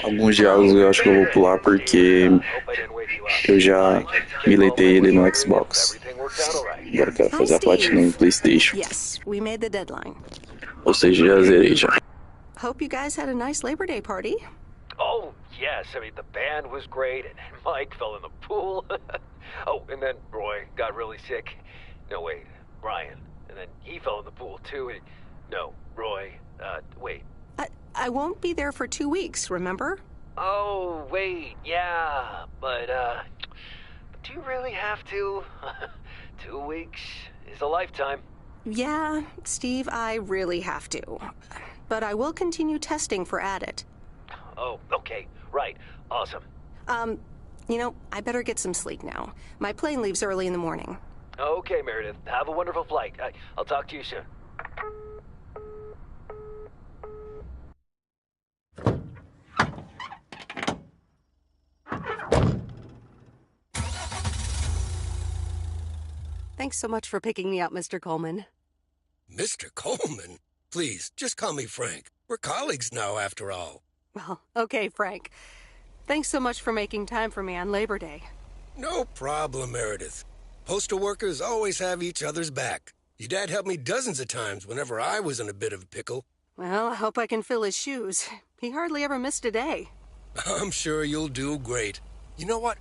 Alguns diálogos eu acho que eu vou pular porque eu já miletei ele no Xbox. Agora eu quero Hi, fazer a platina em Steve. PlayStation. Yes, we made the deadline. Ou seja, já zerei já. Hope you guys had a nice Labor Day party. Oh, yes. I mean, the band was great, and Mike fell in the pool. Oh, and then Roy got really sick. No, wait, Brian. And then he fell in the pool, too. No, Roy. Wait. I won't be there for 2 weeks, remember? Oh, wait, yeah. But, do you really have to? 2 weeks is a lifetime. Yeah, Steve, I really have to. But I will continue testing for Addit. Oh, okay. Right. Awesome. I better get some sleep now. My plane leaves early in the morning. Okay, Meredith. Have a wonderful flight. I'll talk to you soon. Thanks so much for picking me up, Mr. Coleman. Mr. Coleman? Please, just call me Frank. We're colleagues now, after all. Well, okay, Frank. Thanks so much for making time for me on Labor Day. No problem, Meredith. Postal workers always have each other's back. Your dad helped me dozens of times whenever I was in a bit of a pickle. Well, I hope I can fill his shoes. He hardly ever missed a day. I'm sure you'll do great. You know what?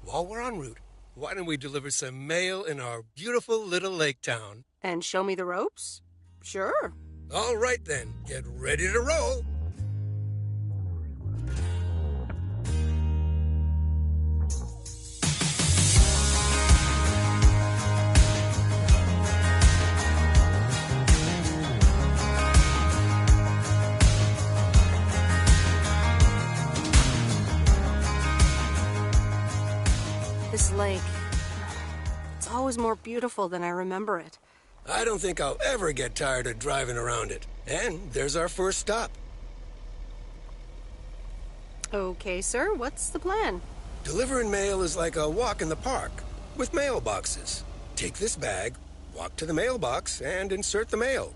While we're en route, why don't we deliver some mail in our beautiful little lake town? And show me the ropes? Sure. All right then, get ready to roll. This lake, it's always more beautiful than I remember it. I don't think I'll ever get tired of driving around it. And there's our first stop. Okay, sir, what's the plan? Delivering mail is like a walk in the park, with mailboxes. Take this bag, walk to the mailbox, and insert the mail.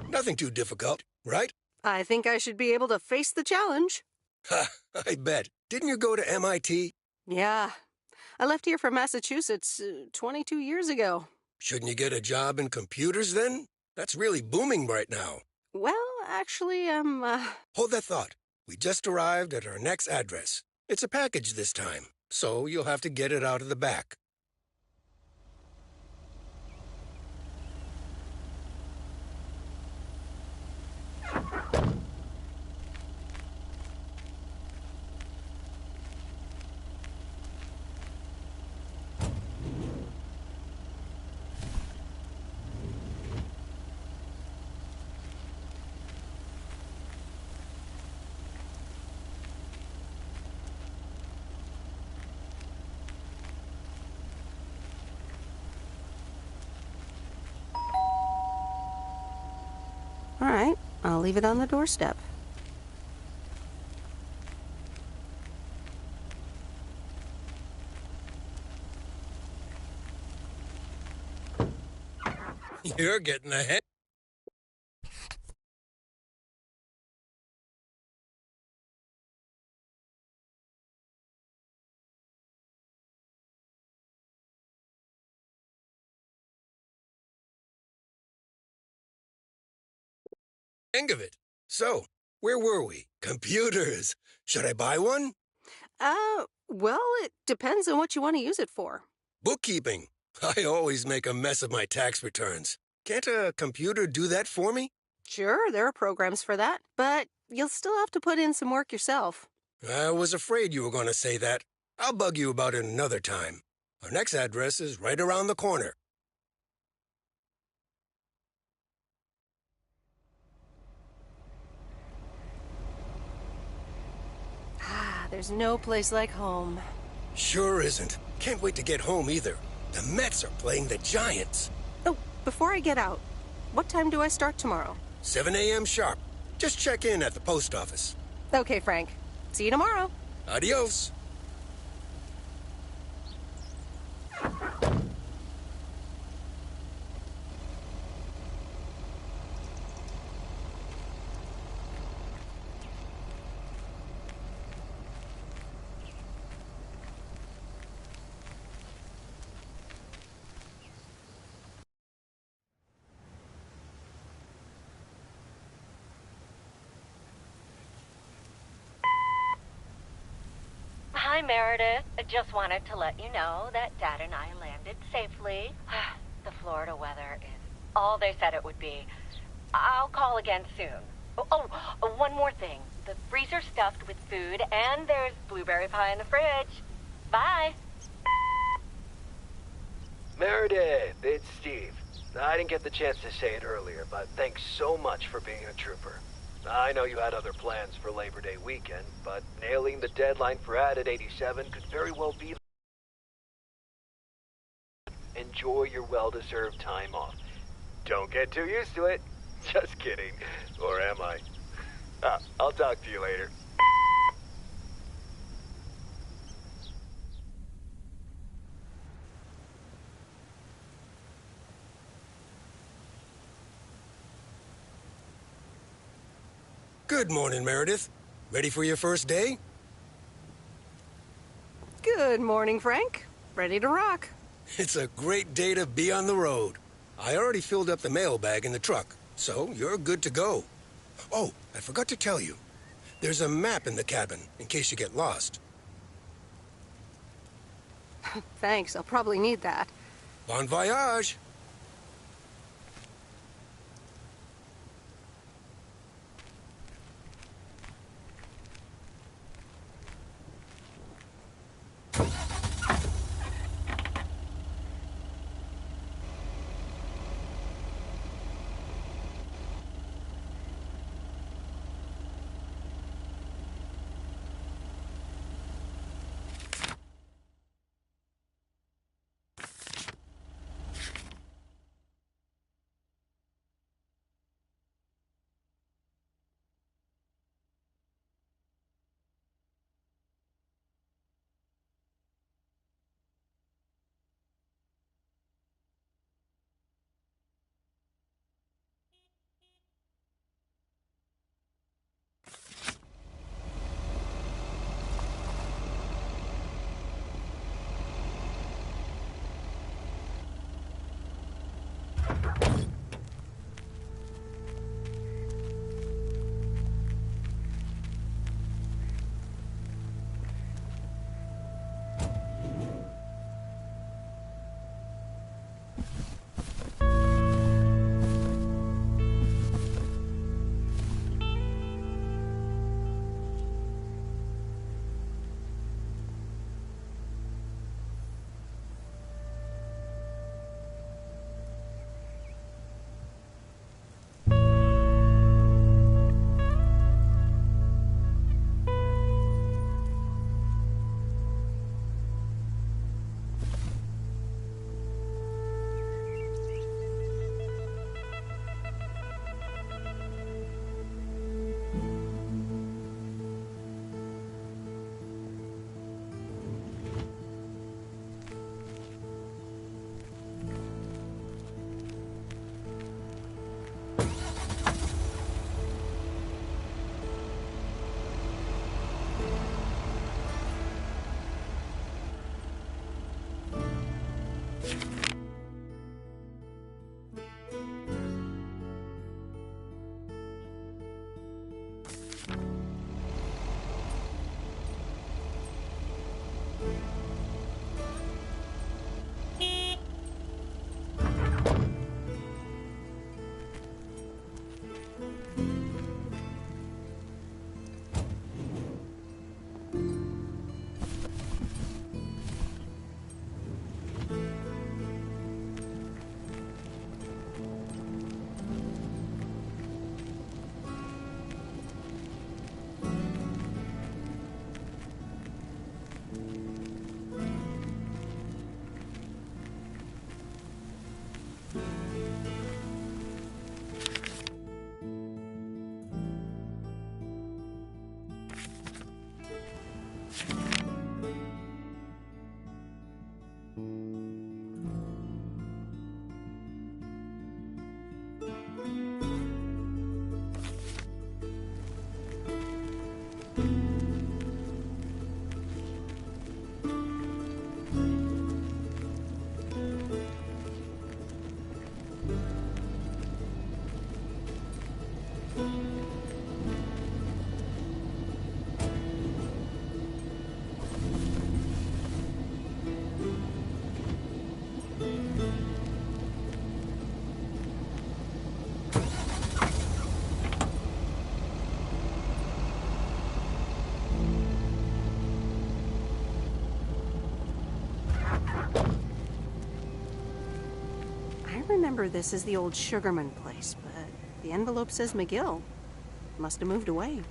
Nothing too difficult, right? I think I should be able to face the challenge. Ha, I bet. Didn't you go to MIT? Yeah. I left here from Massachusetts 22 years ago. Shouldn't you get a job in computers then? That's really booming right now. Well, actually, Hold that thought. We just arrived at our next address. It's a package this time, so you'll have to get it out of the back. all right. I'll leave it on the doorstep. You're getting ahead. Hang of it. So, where were we? Computers. Should I buy one? Well, it depends on what you want to use it for. Bookkeeping. I always make a mess of my tax returns. Can't a computer do that for me? Sure, there are programs for that, but you'll still have to put in some work yourself. I was afraid you were going to say that. I'll bug you about it another time. Our next address is right around the corner. There's no place like home. Sure isn't. Can't wait to get home either. The Mets are playing the Giants. Oh, before I get out, what time do I start tomorrow? 7 a.m. sharp. Just check in at the post office. Okay, Frank. See you tomorrow. Adios. Hi, Meredith. I just wanted to let you know that Dad and I landed safely. The Florida weather is all they said it would be. I'll call again soon. One more thing. The freezer's stuffed with food, and there's blueberry pie in the fridge. Bye. Meredith, it's Steve. I didn't get the chance to say it earlier, but thanks so much for being a trooper. I know you had other plans for Labor Day weekend, but nailing the deadline for Added 87 could very well be. Enjoy your well-deserved time off. Don't get too used to it. Just kidding. Or am I? I'll talk to you later. Good morning, Meredith. Ready for your first day? Good morning, Frank. Ready to rock. It's a great day to be on the road. I already filled up the mailbag in the truck, so you're good to go. Oh, I forgot to tell you. There's a map in the cabin, in case you get lost. Thanks, I'll probably need that. Bon voyage! remember this as the old Sugarman place, but the envelope says McGill. Must have moved away.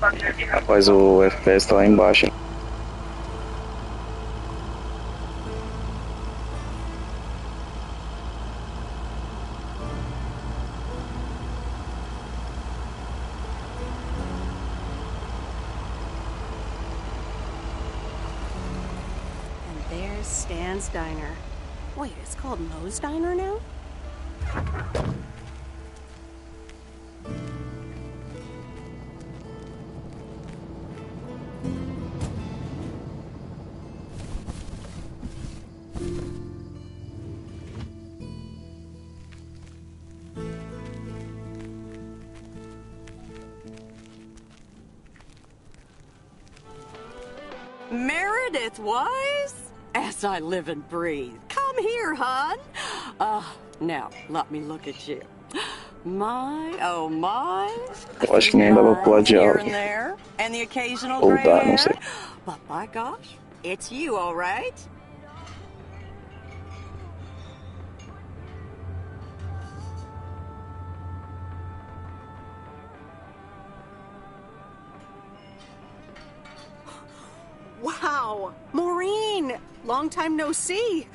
Rapaz, o FPS tá lá embaixo, hein? And there's Stan's Diner. Wait, it's called Moe's Diner now? Meredith Wise? As I live and breathe. Come here, hon. Now, let me look at you. My, oh my. Eu acho que nem dá pra pular de Here alto. and there, and the occasional Ou gray dá, não hair. sei. But by gosh, it's you, all right? Wow! Maureen! Long time no see.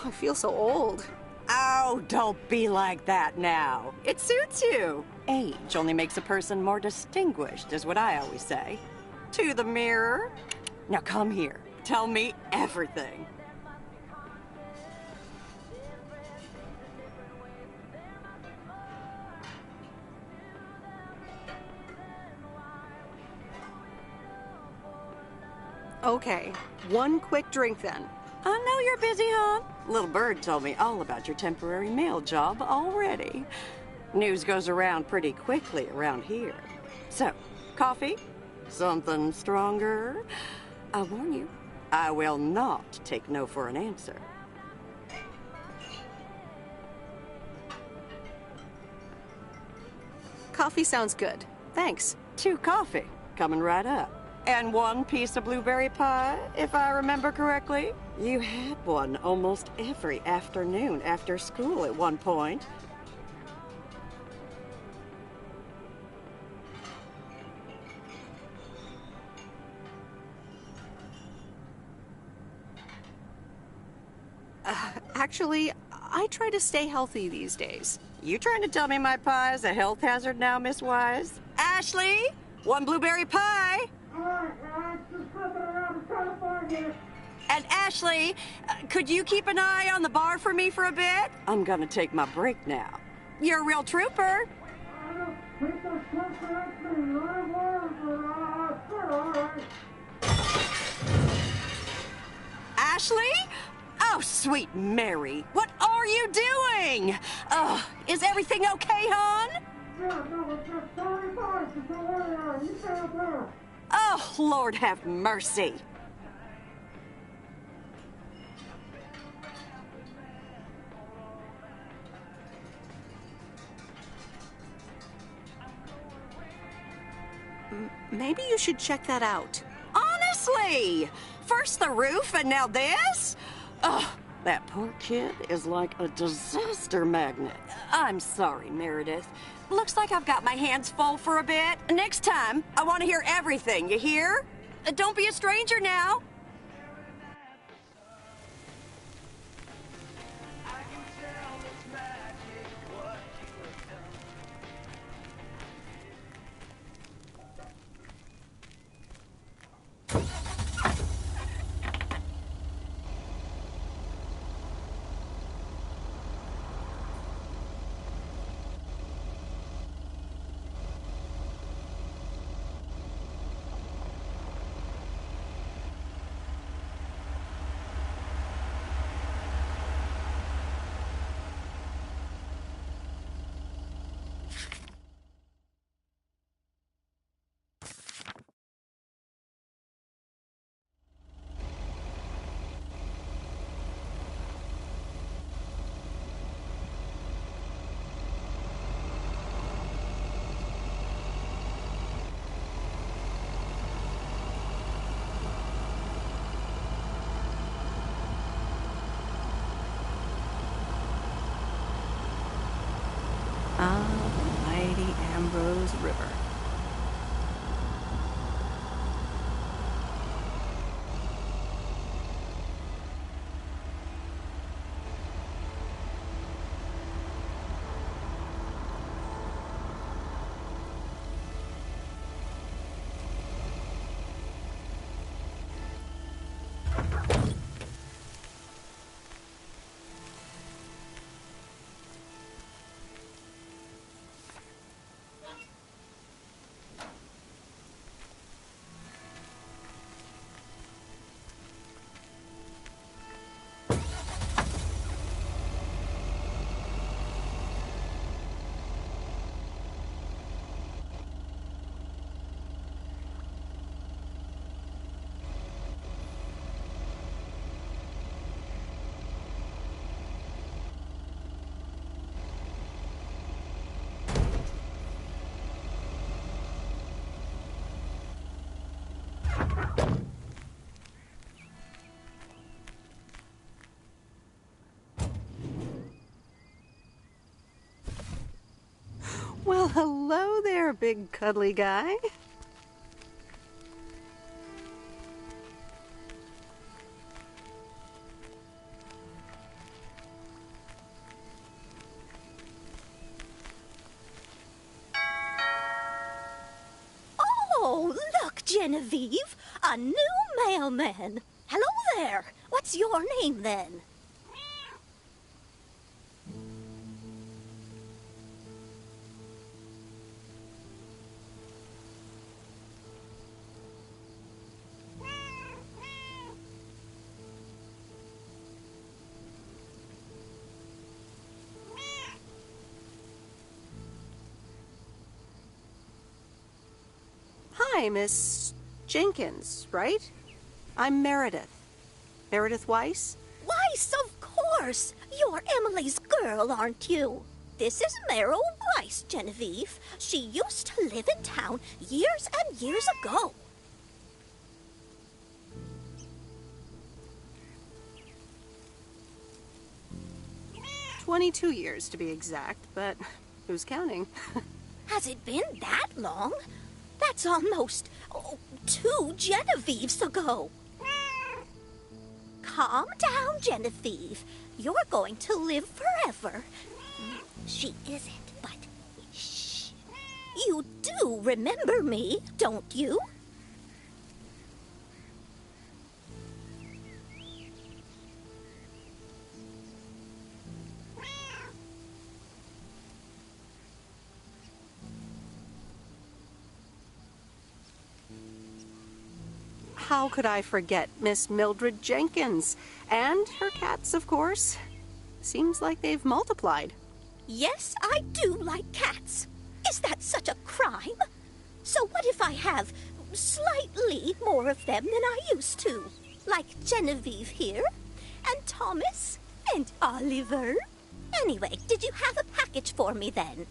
I feel so old. Oh, don't be like that now. It suits you. Age only makes a person more distinguished, is what I always say. To the mirror. Now come here. Tell me everything. Okay, one quick drink then. I know you're busy, hon. Little Bird told me all about your temporary mail job already. News goes around pretty quickly around here. So, coffee? Something stronger? I warn you, I will not take no for an answer. Coffee sounds good. Thanks. 2 coffee, coming right up. And 1 piece of blueberry pie, if I remember correctly. You had one almost every afternoon after school at one point. Actually, I try to stay healthy these days. You trying to tell me my pie is a health hazard now, Miss Wise? Ashley, 1 blueberry pie. And Ashley, could you keep an eye on the bar for me for a bit? I'm gonna take my break now. You're a real trooper. Ashley? Oh, sweet Mary, what are you doing? Is everything okay, hon? Oh, Lord have mercy. Maybe you should check that out. Honestly, first the roof and now this? Ugh, that poor kid is like a disaster magnet. I'm sorry, Meredith. Looks like I've got my hands full for a bit. Next time, I want to hear everything, you hear? Don't be a stranger now. Ah, the mighty Ambrose River. there, big cuddly guy. Oh, look, Genevieve, a new mailman. Hello there. What's your name, then? Hi, Miss Jenkins, right? I'm Meredith. Meredith Weiss? Weiss, of course. You're Emily's girl, aren't you? This is Meryl Weiss, Genevieve. She used to live in town years and years ago. "22 years to be exact, but who's counting?" Has it been that long? That's almost 2 Genevieves ago. Calm down, Genevieve. You're going to live forever. She isn't, but shh. You do remember me, don't you? How could I forget Miss Mildred Jenkins? And her cats, of course. Seems like they've multiplied. Yes, I do like cats. Is that such a crime? So what if I have slightly more of them than I used to? Like Genevieve here, and Thomas, and Oliver. Anyway, did you have a package for me then?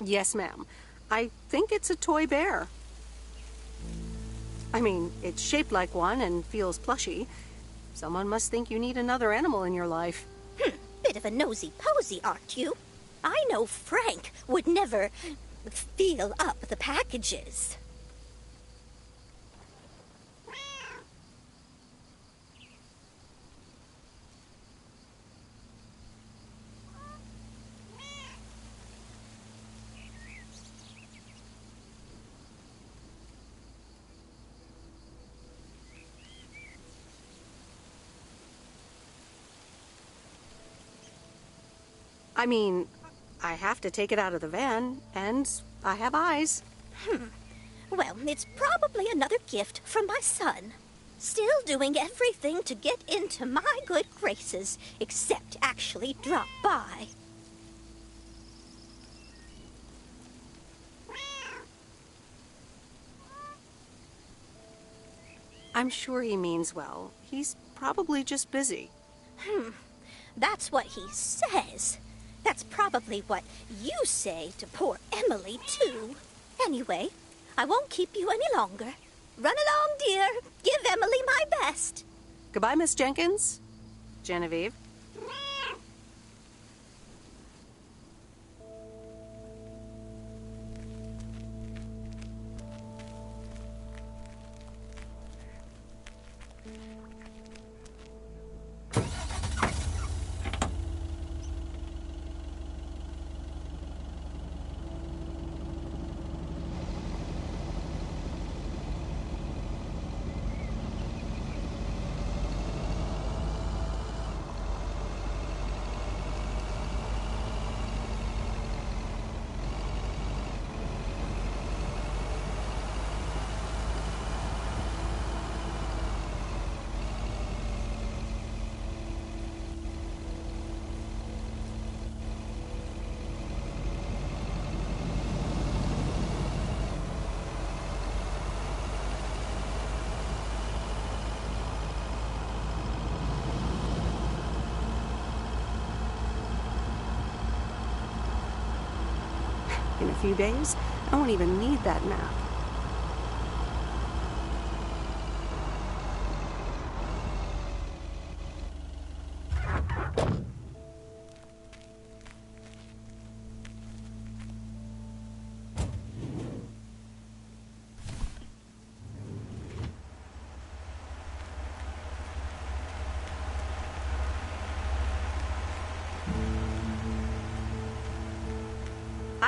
Yes, ma'am. I think it's a toy bear. I mean, it's shaped like one and feels plushy. Someone must think you need another animal in your life. Bit of a nosy-posy, aren't you? I know Frank would never feel up the packages. I mean, I have to take it out of the van, and I have eyes. Well, it's probably another gift from my son. Still doing everything to get into my good graces, except actually drop by. I'm sure he means well. He's probably just busy. That's what he says. That's probably what you say to poor Emily, too. Anyway, I won't keep you any longer. Run along, dear. Give Emily my best. Goodbye, Miss Jenkins. Genevieve. In a few days, I won't even need that map.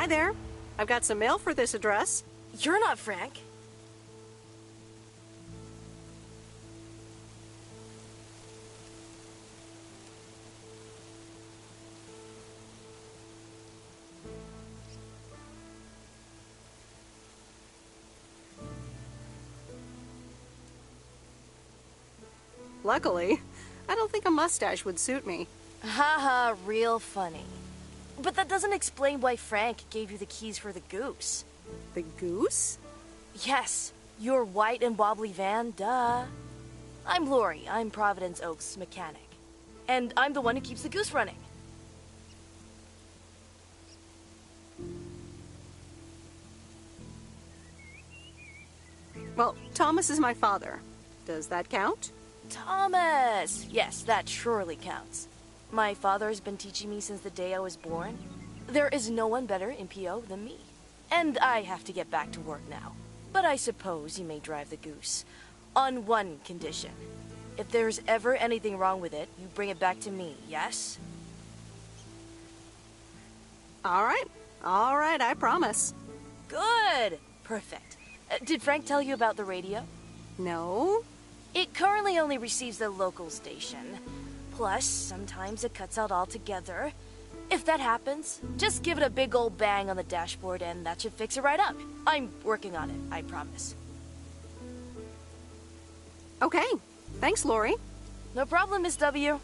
Hi there. I've got some mail for this address. You're not Frank. Luckily, I don't think a mustache would suit me. Haha, real funny. But that doesn't explain why Frank gave you the keys for the goose. The goose? Yes, your white and wobbly van, duh. I'm Lori, I'm Providence Oaks' mechanic. And I'm the one who keeps the goose running. Well, Thomas is my father. Does that count? Thomas! Yes, that surely counts. My father has been teaching me since the day I was born. There is no one better in PO than me. And I have to get back to work now. But I suppose you may drive the goose. On one condition. If there's ever anything wrong with it, you bring it back to me, yes? All right, I promise. Good! Perfect. Did Frank tell you about the radio? No? It currently only receives the local station. Plus, sometimes it cuts out altogether. If that happens, just give it a big old bang on the dashboard and that should fix it right up. I'm working on it, I promise. Okay, thanks, Lori. No problem, Miss W.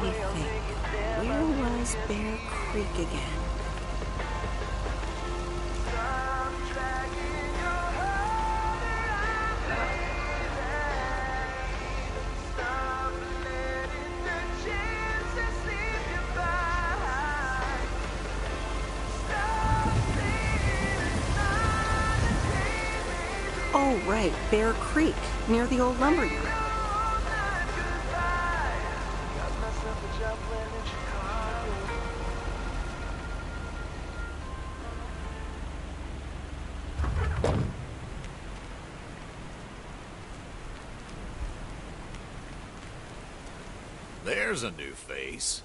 Let me think. Where was Bear Creek again? Oh, right, Bear Creek, near the old lumberyard. There's a new face.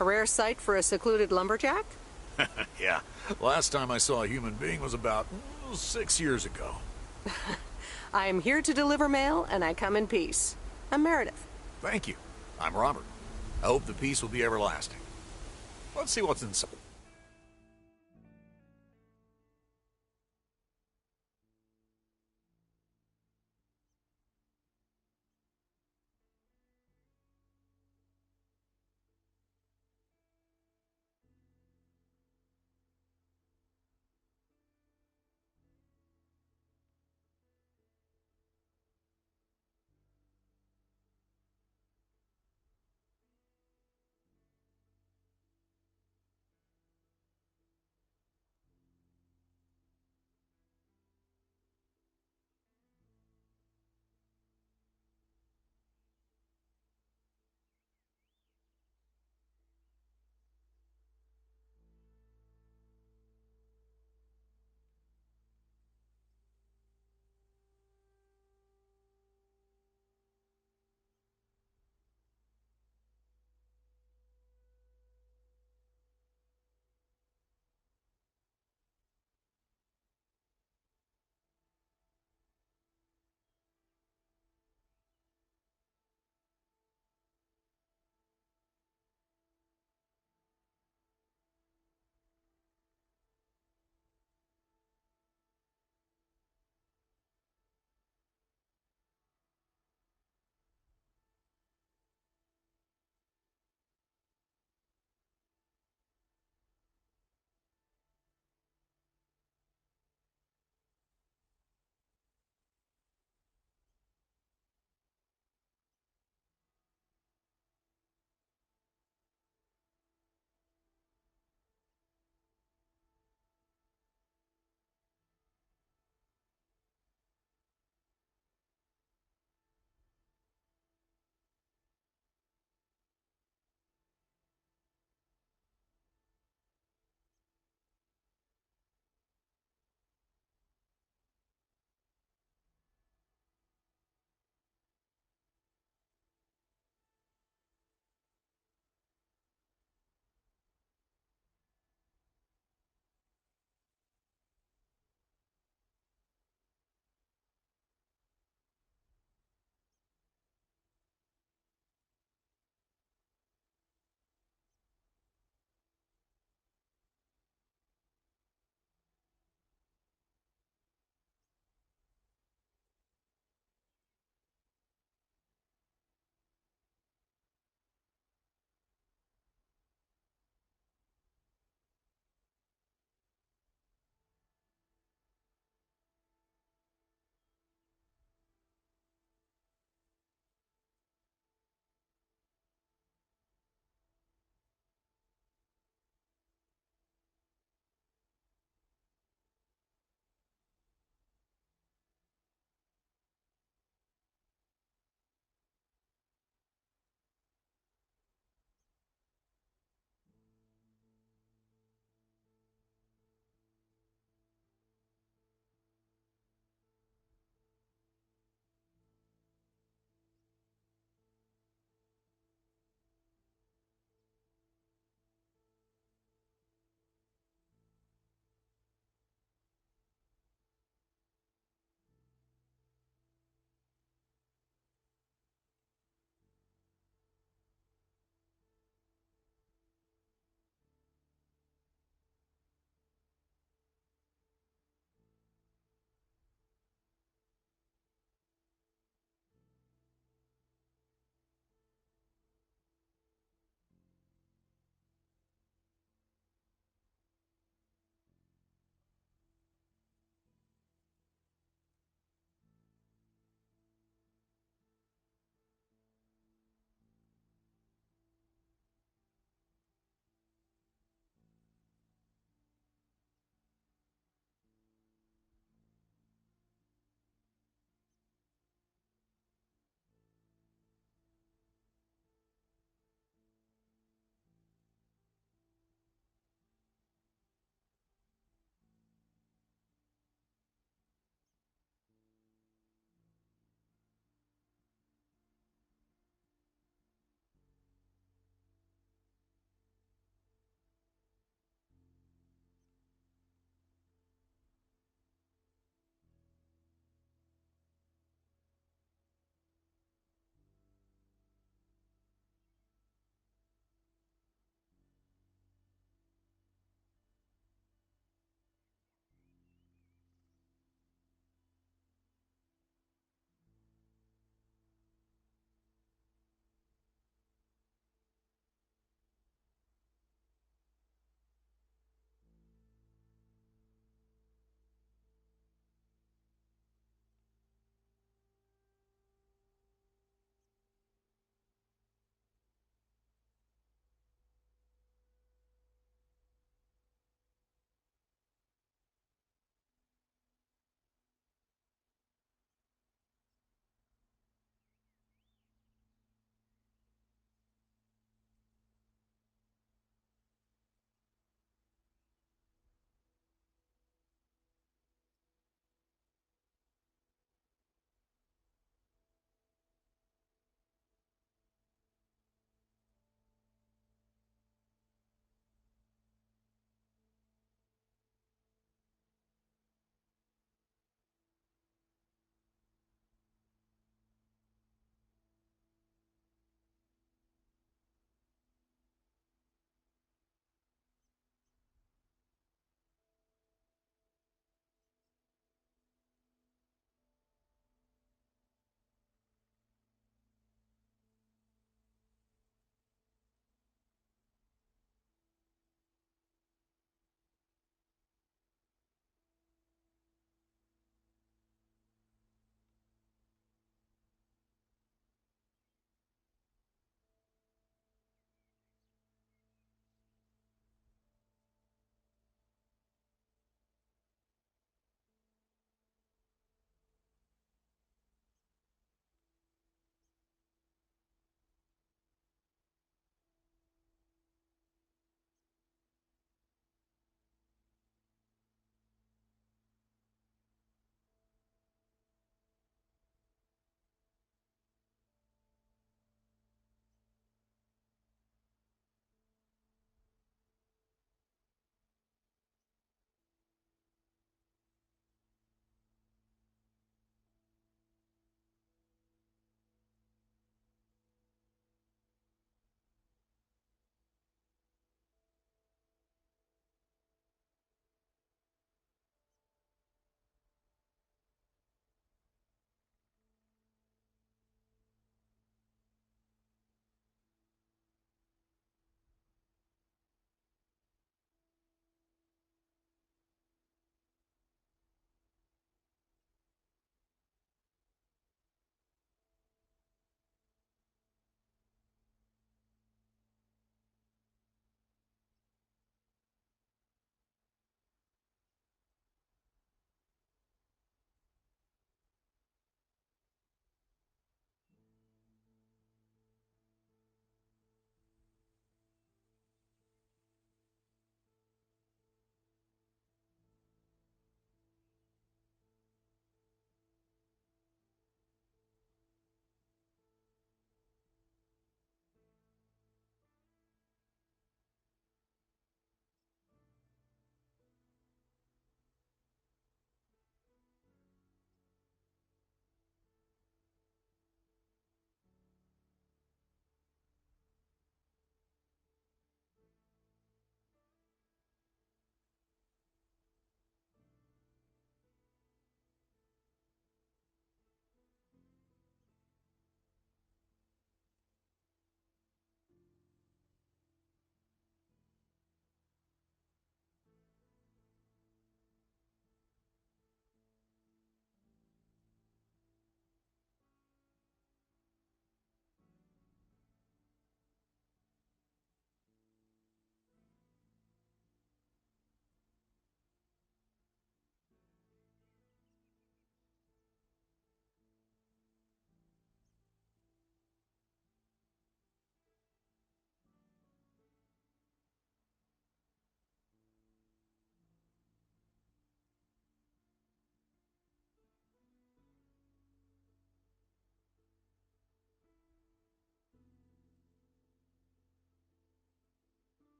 A rare sight for a secluded lumberjack? Yeah, last time I saw a human being was about 6 years ago. I am here to deliver mail, and I come in peace. I'm Meredith. Thank you. I'm Robert. I hope the peace will be everlasting. Let's see what's inside.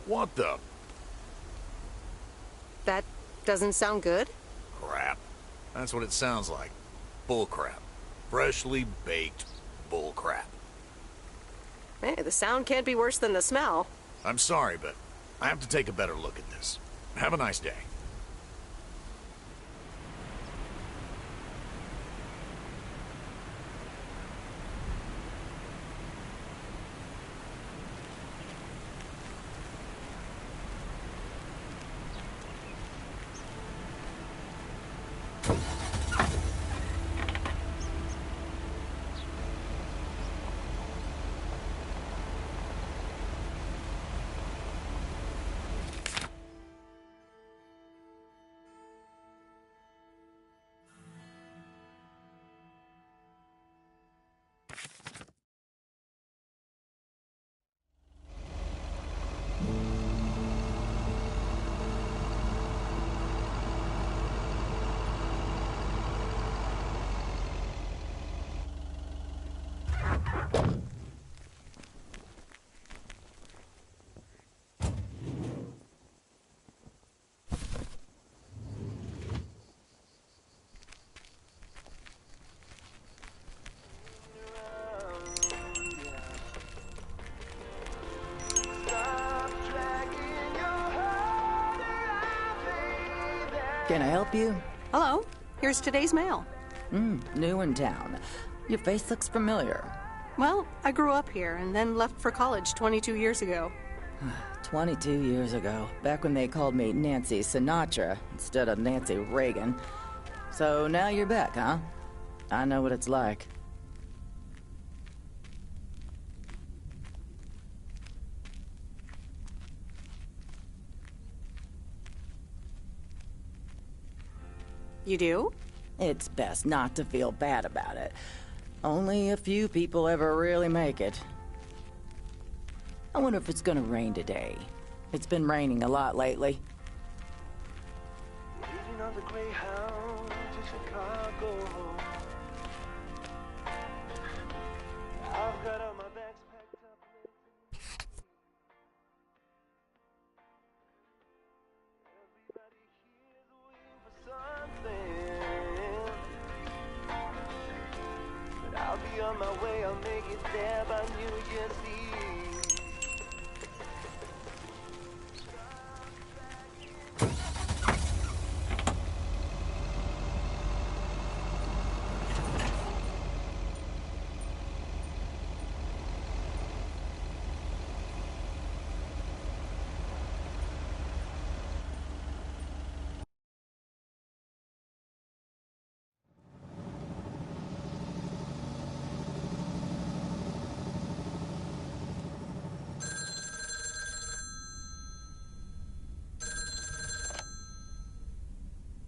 What the That doesn't sound good. crap? That's what it sounds like. Bull crap. Freshly baked bull crap. Hey, the sound can't be worse than the smell. I'm sorry, but I have to take a better look at this. Have a nice day. Can I help you? Hello, here's today's mail. New in town. Your face looks familiar. Well, I grew up here and then left for college 22 years ago. 22 years ago, back when they called me Nancy Sinatra instead of Nancy Reagan. So now you're back, huh? I know what it's like. You do? It's best not to feel bad about it. Only a few people ever really make it. I wonder if it's gonna rain today. It's been raining a lot lately. Leaving on the Greyhound to Chicago. I've got all my bags packed up. Everybody here's waiting for something. But I'll be on my way, I'll make it there by New Year's Eve.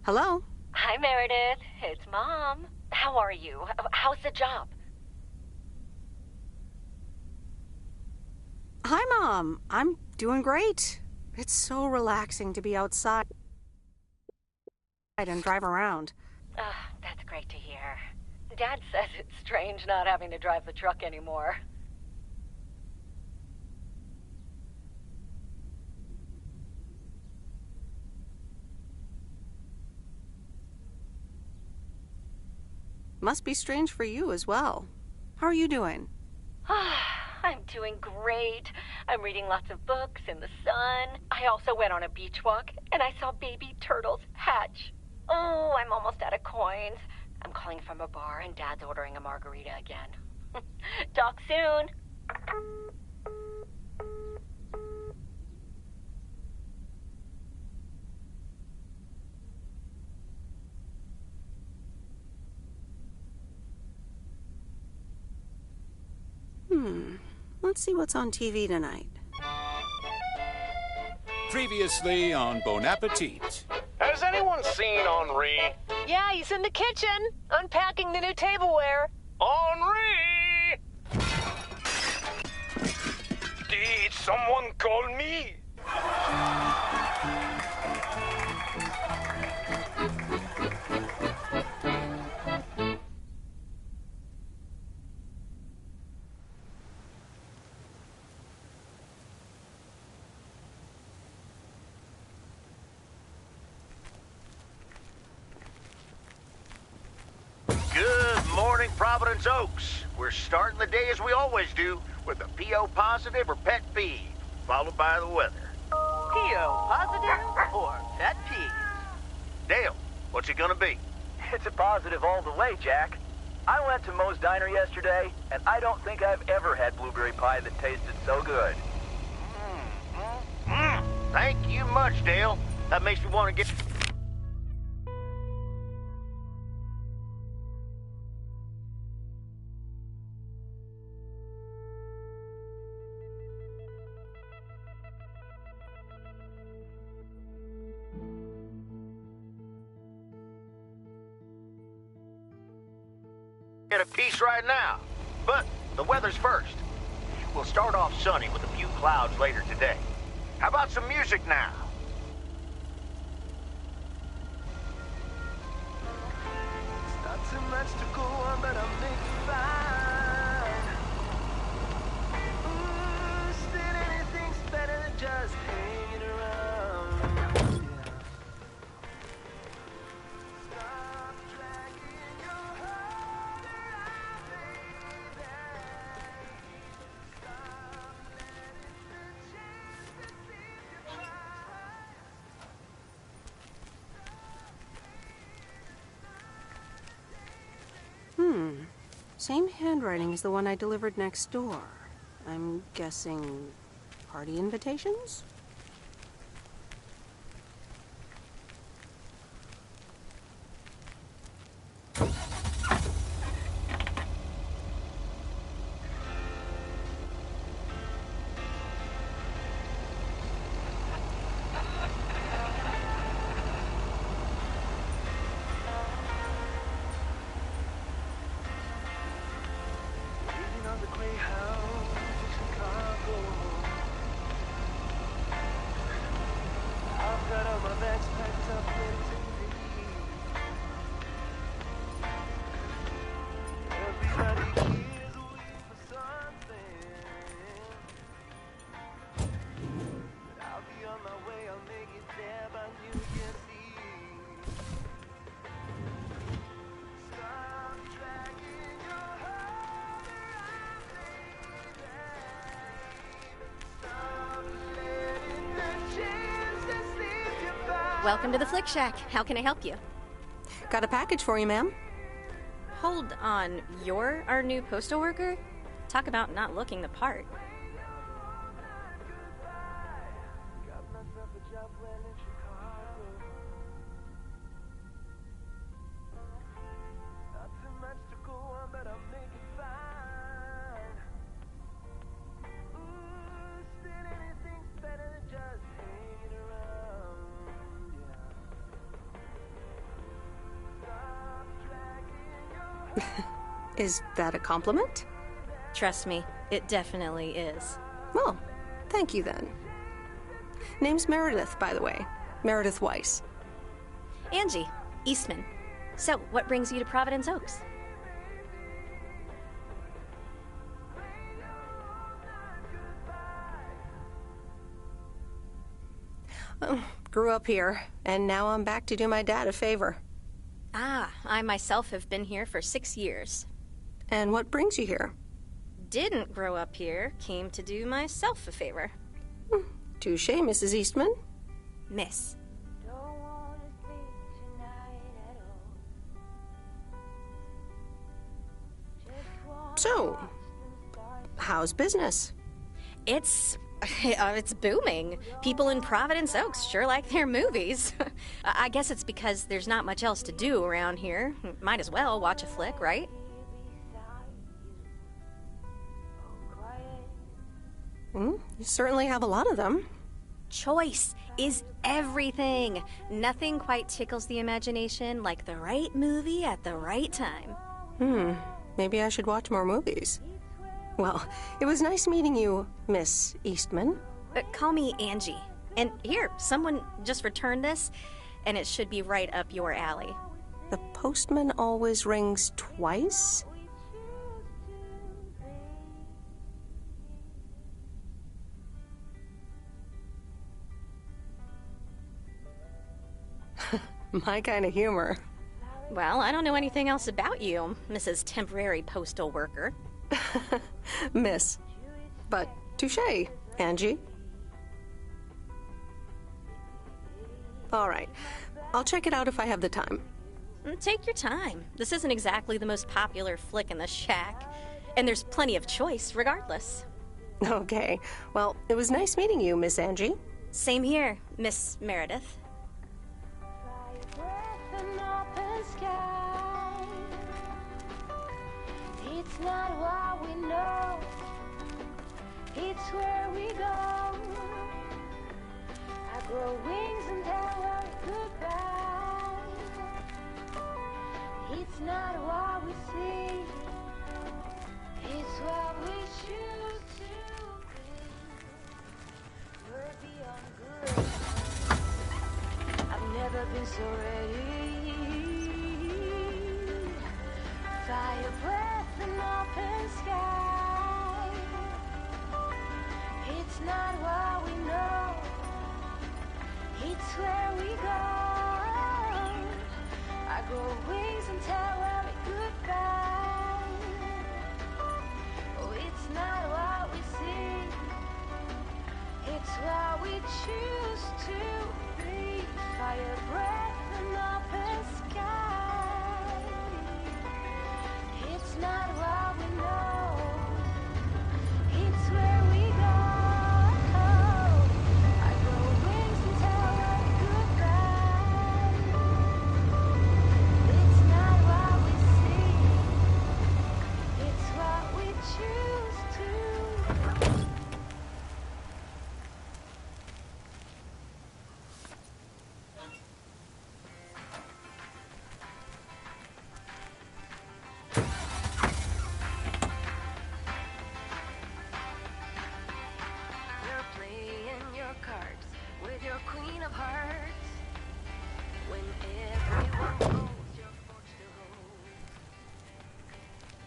Hello? Hi, Meredith. It's Mom. How are you? How's the job? Hi, Mom. I'm doing great. It's so relaxing to be outside and drive around. That's great to hear. Dad says it's strange not having to drive the truck anymore. Must be strange for you as well. How are you doing? I'm doing great. I'm reading lots of books in the sun. I also went on a beach walk, and I saw baby turtles hatch. Oh, I'm almost out of coins. I'm calling from a bar, and Dad's ordering a margarita again. Talk soon. Let's see what's on TV tonight. Previously on Bon Appetit. Has anyone seen Henri? Yeah, he's in the kitchen, unpacking the new tableware. Henri! Did someone call me? morning, Providence Oaks. We're starting the day as we always do, with a PO positive or pet peeve, followed by the weather. PO positive or pet peeve? Dale, what's it gonna be? It's a positive all the way, Jack. I went to Moe's Diner yesterday, and I don't think I've ever had blueberry pie that tasted so good. Thank you much, Dale. That makes me want to get... get a piece right now. But the weather's first. We'll start off sunny with a few clouds later today. How about some music now? It's not too much to go on, but I'll make it fine. Ooh, still anything's better than just hanging around. Stop dragging your heart around, baby. Stop letting the chance deceive your pride. Same handwriting as the one I delivered next door. I'm guessing party invitations? Waiting on the Greyhound to Chicago. I've got all my bags packed up, ready to leave. Everybody here is waiting for something, but I'll be on my way. I'll make it there by New Year's Eve. Stop dragging your heart around, baby. Stop letting the chance deceive you by. Welcome to the Flick Shack. How can I help you? Got a package for you, ma'am. Hold on. You're our new postal worker? Talk about not looking the part. Got myself a job well in Chicago. Not too much to go on, but I'll make it fine. Ooh, still anything's better than just hanging around. Yeah. Stop dragging your Is that a compliment? Trust me, it definitely is. Well, thank you then. Name's Meredith, by the way. Meredith Weiss. Angie, Eastman. So, what brings you to Providence Oaks? Grew up here, and now I'm back to do my dad a favor. Ah, I myself have been here for 6 years. And what brings you here? Didn't grow up here, came to do myself a favor. Touche, Mrs. Eastman. Miss. So, how's business? It's booming. People in Providence Oaks sure like their movies. I guess it's because there's not much else to do around here. Might as well watch a flick, right? You certainly have a lot of them. Choice is everything. Nothing quite tickles the imagination like the right movie at the right time. Maybe I should watch more movies. Well, it was nice meeting you, Miss Eastman. Call me Angie. And here, someone just returned this, and it should be right up your alley. The postman always rings twice? My kind of humor. Well, I don't know anything else about you, Mrs. Temporary Postal Worker. Miss. But touche, Angie. All right. I'll check it out if I have the time. Take your time. This isn't exactly the most popular flick in the shack, and there's plenty of choice regardless. Okay. Well, it was nice meeting you, Miss Angie. Same here, Miss Meredith. It's not what we know, it's where we go. I grow wings and tell her goodbye. It's not what we see, it's what we choose to be. We're beyond good. I've never been so ready. Fire breath and open sky. It's not what we know, it's where we go. I grow wings and tell her goodbye. Oh, it's not what we see, it's what we choose to be. Fire breath and open sky. It's not what we know, it's where we go. I grow wings and tell her goodbye. It's not what we see, it's what we choose to. You're playing your cards with your queen of hearts. When everyone goes, you're forced to hold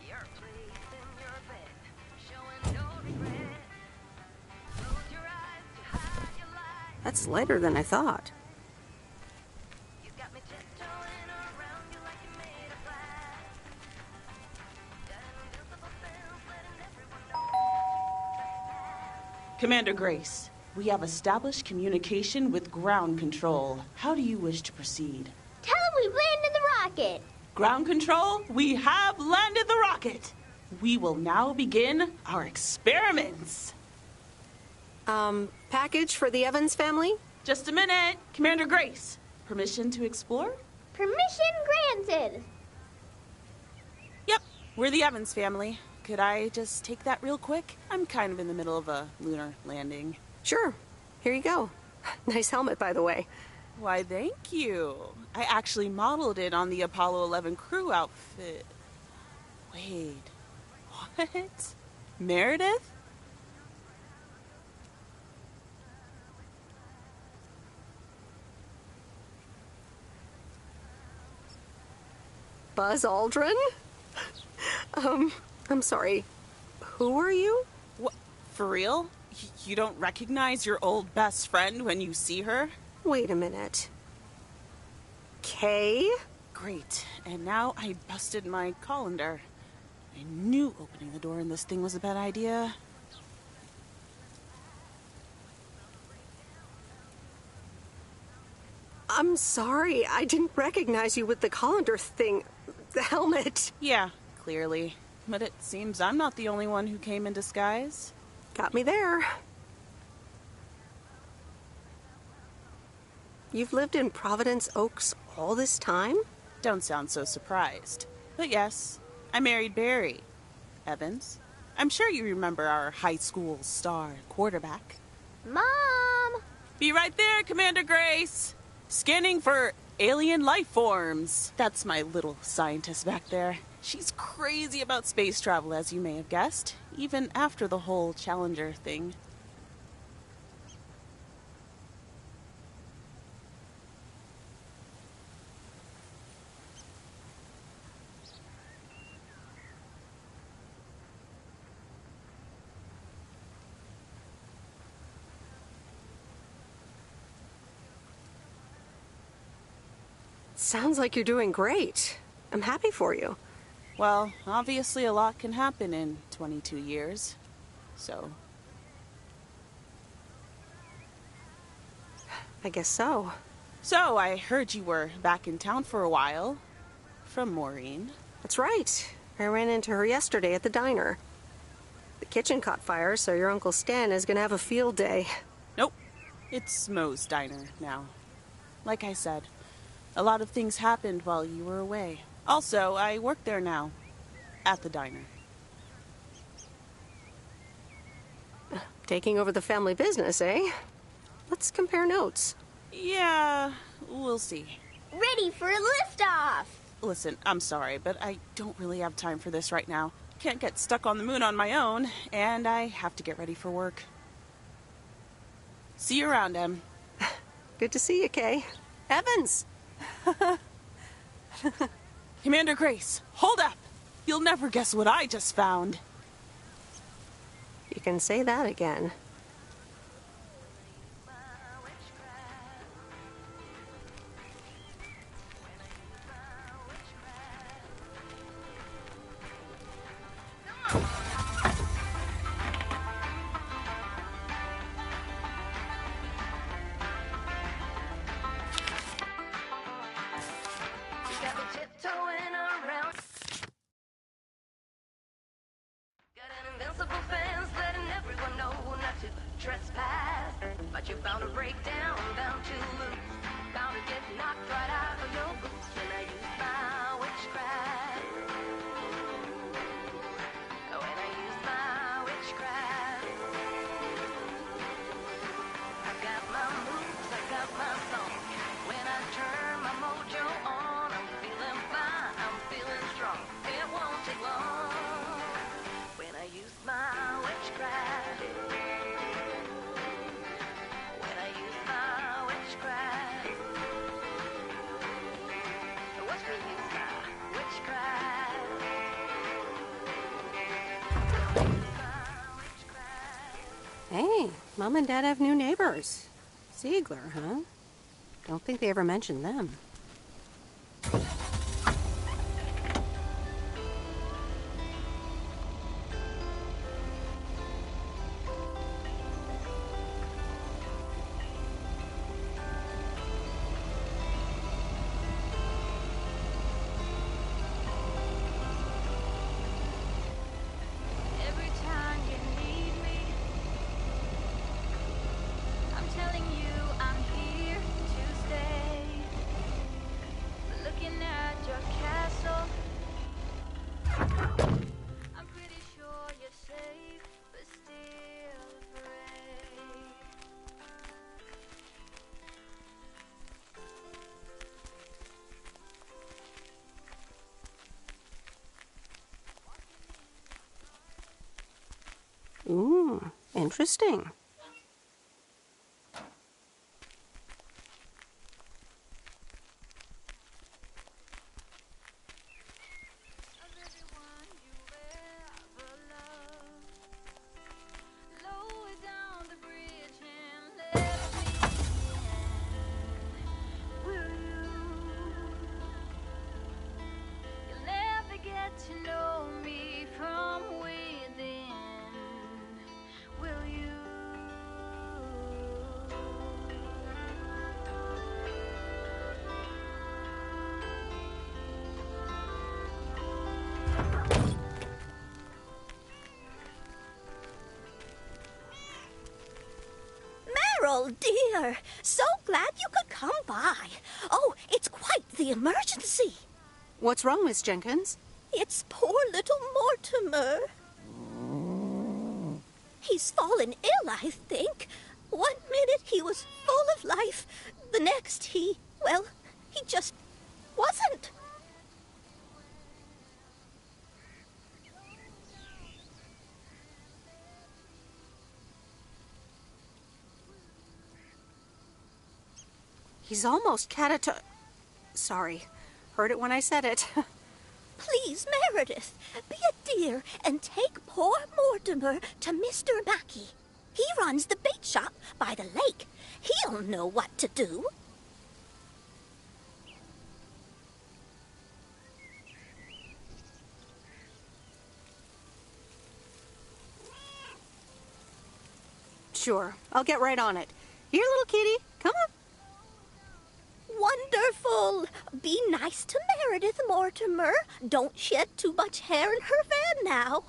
your place in your bed, showing no regret. Close your eyes to hide your lies. That's lighter than I thought. You got me tiptoeing around you like you made of glass. Got an invisible sense letting everyone know. Commander Grace, we have established communication with ground control. How do you wish to proceed? Tell him we've landed the rocket. Ground control, we have landed the rocket. We will now begin our experiments. Package for the Evans family? Just a minute. Commander Grace, permission to explore? Permission granted. Yep, we're the Evans family. Could I just take that real quick? I'm kind of in the middle of a lunar landing. Sure. Here you go. Nice helmet, by the way. Why, thank you. I actually modeled it on the Apollo 11 crew outfit. Wait, what? Meredith? Buzz Aldrin? I'm sorry. Who are you? What? For real? You don't recognize your old best friend when you see her? Wait a minute. Kay? Great. And now I busted my colander. I knew opening the door in this thing was a bad idea. I'm sorry. I didn't recognize you with the colander thing. The helmet. Yeah, clearly. But it seems I'm not the only one who came in disguise. Got me there. You've lived in Providence Oaks all this time? Don't sound so surprised. But yes, I married Barry. Evans. I'm sure you remember our high school star quarterback. Mom! Be right there, Commander Grace. Scanning for alien life forms. That's my little scientist back there. She's crazy about space travel, as you may have guessed, even after the whole Challenger thing. Sounds like you're doing great. I'm happy for you. Well, obviously a lot can happen in 22 years. So... I guess so. So, I heard you were back in town for a while. From Maureen. That's right. I ran into her yesterday at the diner. The kitchen caught fire, so your Uncle Stan is gonna have a field day. Nope. It's Moe's diner now. Like I said, a lot of things happened while you were away. Also, I work there now. At the diner. Taking over the family business, eh? Let's compare notes. Yeah, we'll see. Ready for a liftoff! Listen, I'm sorry, but I don't really have time for this right now. Can't get stuck on the moon on my own, and I have to get ready for work. See you around, Em. Good to see you, Kay. Evans! Commander Grace, hold up! You'll never guess what I just found. You can say that again. Trespass, but you found a breakdown down to loose. Bound to get knocked right out of your boots when I use my witchcraft. When I use my witchcraft, I got my moves, I got my song. When I turn my mojo on, I'm feeling fine, I'm feeling strong. It won't take long when I use my witchcraft. Hey, Mom and Dad have new neighbors. Ziegler, huh? Don't think they ever mentioned them. Every time you need me, I'm telling you I'm here to stay. Looking at your castle, I'm pretty sure you're safe, but still afraid. Ooh, interesting. You'll never get to know me from within, will you? Meryl, dear, so glad you could come by. Oh, it's quite the emergency. What's wrong, Miss Jenkins? It's poor little Mortimer. He's fallen ill, I think. 1 minute he was full of life. The next he just wasn't. He's almost Sorry. Heard it when I said it. Please, Meredith, be a dear and take poor Mortimer to Mr. Mackey. He runs the bait shop by the lake. He'll know what to do. Sure, I'll get right on it. Here, little kitty, come on. Wonderful. Be nice to Meredith, Mortimer. Don't shed too much hair in her van now.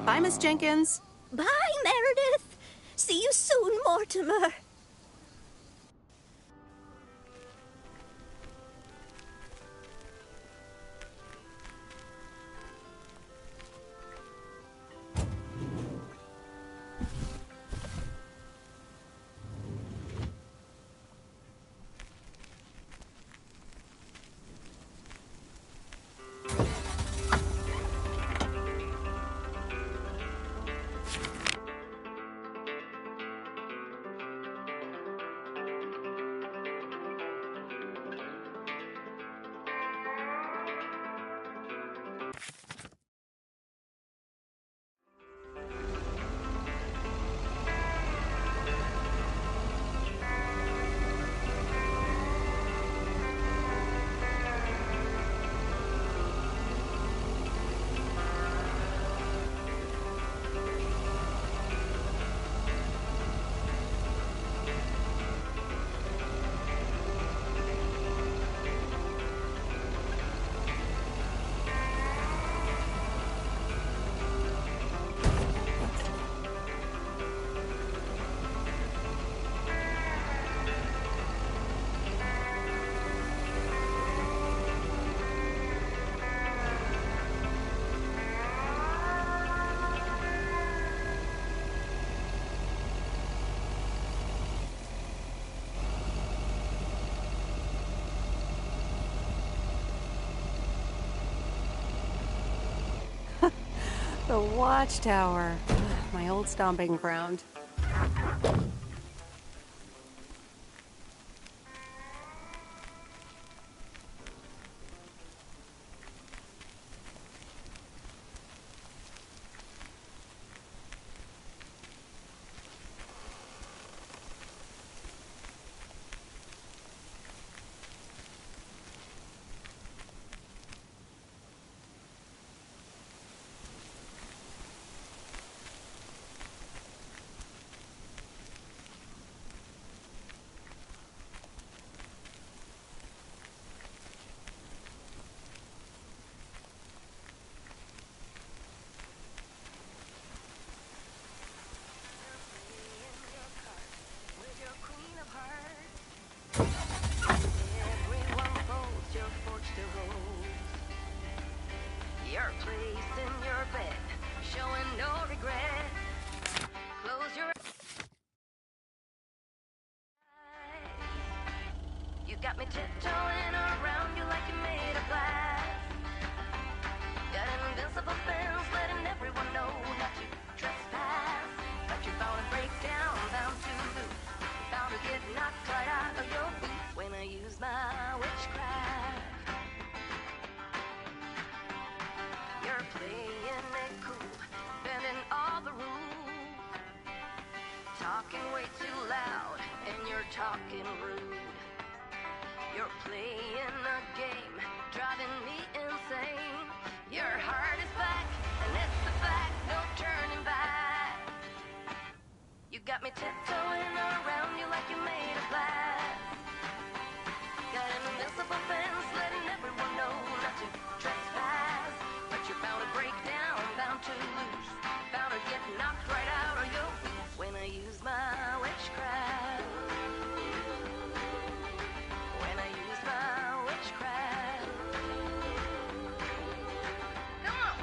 Bye, Miss Jenkins. Bye, Meredith. See you soon, Mortimer. The Watchtower. My old stomping ground. Your place in your bed, showing no regret. Close your eyes. You got me tiptoeing around you like you made of glass. Got an invincible fence letting everyone know not to trespass. But you're bound to break down, bound to lose. Bound to get knocked right out of your boots when I use my witchcraft. You're playing it cool, bending all the rules. Talking way too loud, and you're talking rude. You're playing a game, driving me insane. Your heart is back, and it's a fact, no turning back. You got me tiptoeing around you like you made of glass. Got an invincible fence letting everyone know not to trespass. But you're bound to break down, bound to lose, bound to get knocked right out of your boots when I use my witchcraft. When I use my witchcraft. Come on!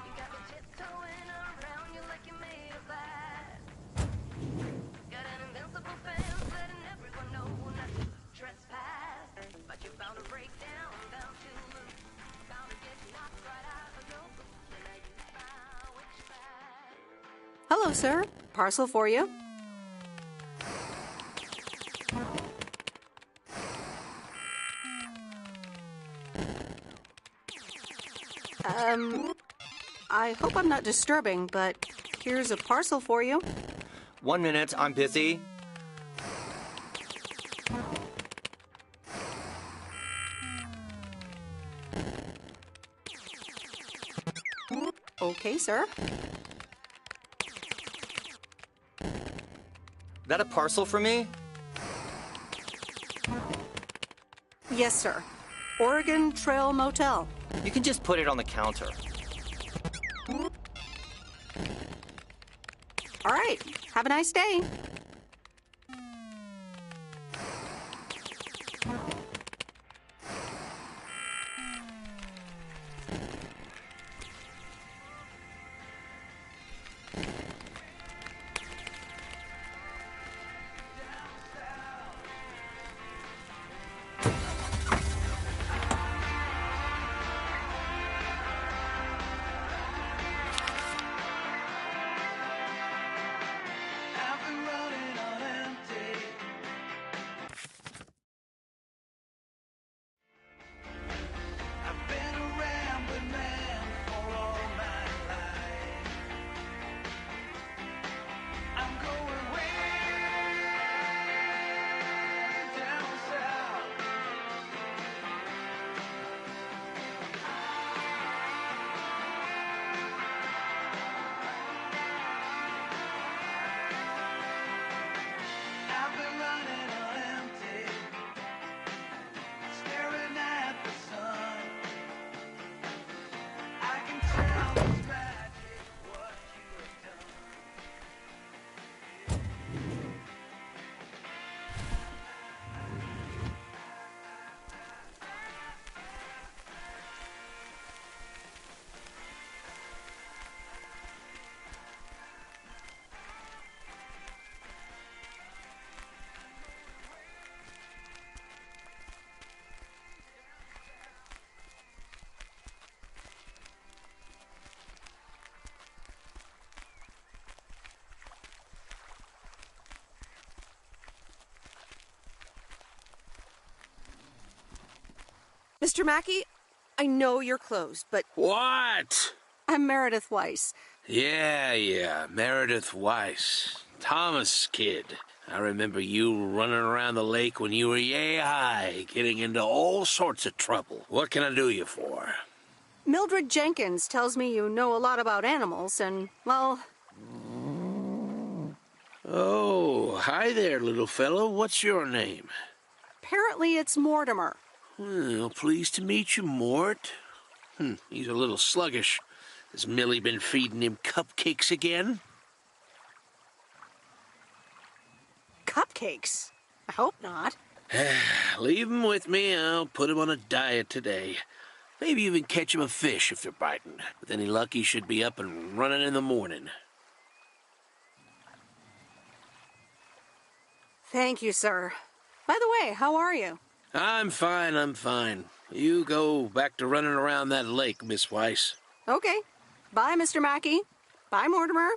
You got me tiptoeing around you like you made of glass. Got an invincible fence letting everyone know not to trespass. But you're bound to break down, bound to lose, bound to get knocked right out of your boots when I use my witchcraft. Hello, sir. Parcel for you. I hope I'm not disturbing, but here's a parcel for you. 1 minute, I'm busy. Okay, sir. That a parcel for me? Yes, sir. Oregon Trail Motel. You can just put it on the counter. All right. Have a nice day. Mr. Mackey, I know you're closed, but... What? I'm Meredith Weiss. Yeah, Meredith Weiss. Thomas' kid. I remember you running around the lake when you were yay high, getting into all sorts of trouble. What can I do you for? Mildred Jenkins tells me you know a lot about animals, and, well... Oh, hi there, little fellow. What's your name? Apparently it's Mortimer. Well, pleased to meet you, Mort. He's a little sluggish. Has Millie been feeding him cupcakes again? Cupcakes? I hope not. Leave him with me. I'll put him on a diet today. Maybe even catch him a fish if they're biting. With any luck, he should be up and running in the morning. Thank you, sir. By the way, how are you? I'm fine. You go back to running around that lake, Miss Weiss. Okay. Bye, Mr. Mackey. Bye, Mortimer.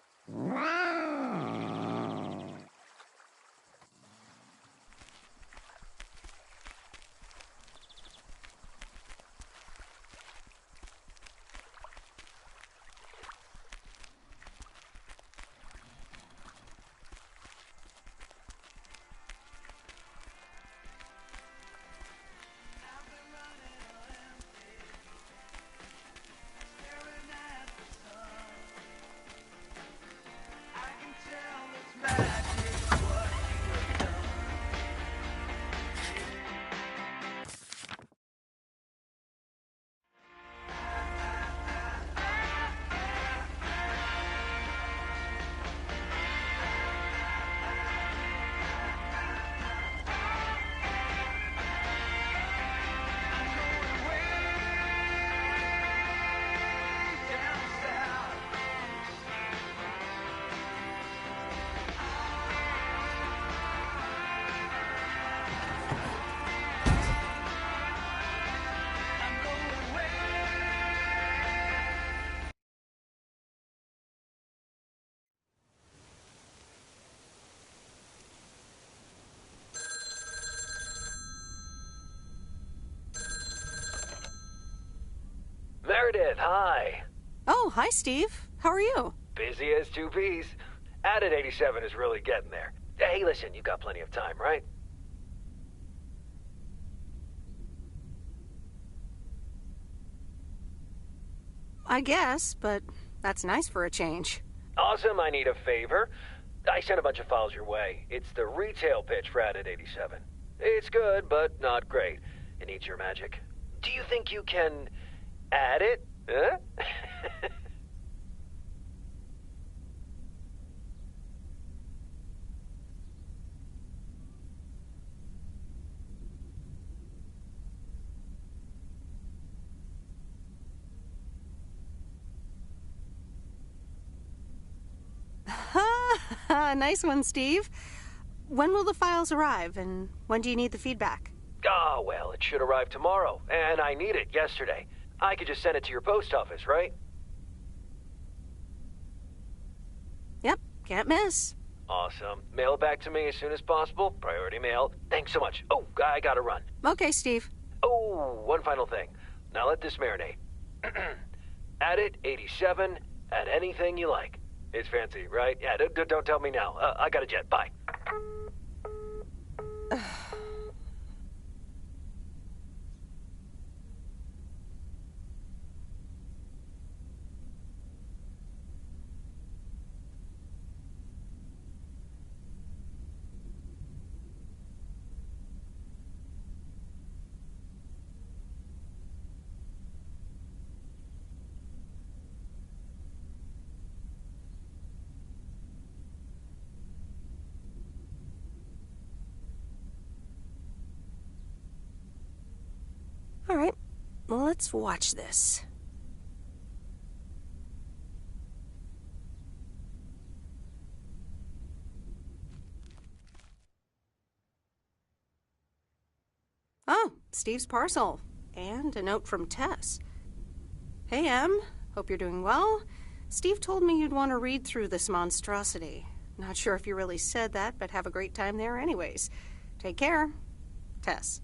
Meredith, hi. Oh, hi, Steve. How are you? Busy as two peas. Added 87 is really getting there. Hey, listen, you got plenty of time, right? I guess, but That's nice for a change. Awesome, I need a favor. I sent a bunch of files your way. It's the retail pitch for Added 87. It's good, but not great. It needs your magic. Do you think you can add it? Huh? Nice one, Steve. When will the files arrive, and when do you need the feedback? Oh, well, it should arrive tomorrow, and I need it yesterday. I could just send it to your post office, right? Yep, can't miss. Awesome. Mail it back to me as soon as possible. Priority mail. Thanks so much. Oh, I gotta run. Okay, Steve. Oh, one final thing. Now let this marinate. Add it 87, add anything you like. It's fancy, right? Yeah, don't tell me now. I got a jet. Bye. All right, well, let's watch this. Oh, Steve's parcel. And a note from Tess. Hey, Em. Hope you're doing well. Steve told me you'd want to read through this monstrosity. Not sure if you really said that, but have a great time there anyways. Take care. Tess.